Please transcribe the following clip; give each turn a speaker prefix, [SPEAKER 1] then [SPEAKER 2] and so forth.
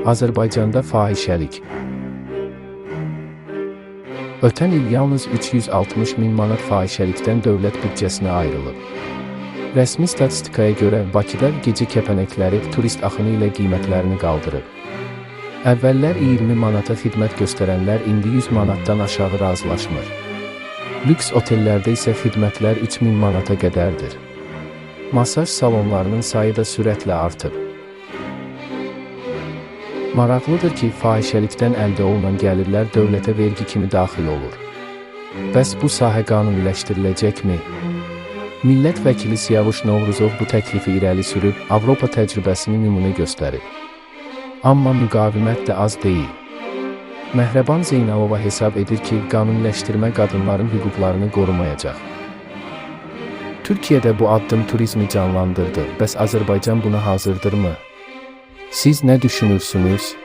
[SPEAKER 1] Azərbaycanda fahişəlik. Ötən il yalnız 360 min manat fahişəlikdən dövlət büdcəsinə ayrılıb. Rəsmi statistikaya görə Bakıda gecə kəpənəkləri turist axını ilə qiymətlərini qaldırıb. Əvvəllər 20 manata xidmət göstərənlər indi 100 manatdan aşağı razılaşmır. Lüks otellərdə isə xidmətlər 3000 manata qədərdir. Masaj salonlarının sayı da sürətlə artıb. Maraqlıdır ki, fahişəlikdən əldə olunan gəlirlər dövlətə vergi kimi daxil olur. Bəs bu sahə qanuniləşdiriləcəkmi? Millət vəkili Siyavuş Novruzov bu təklifi irəli sürüb, Avropa təcrübəsini nümunə göstərib. Amma müqavimət də az deyil. Məhrəban Zeynalova hesab edir ki, qanuniləşdirmə qadınların hüquqlarını qorumayacaq. Türkiyədə bu addım turizmi canlandırdı. Bəs Azərbaycan buna hazırdırmı? Siz nə düşünürsünüz?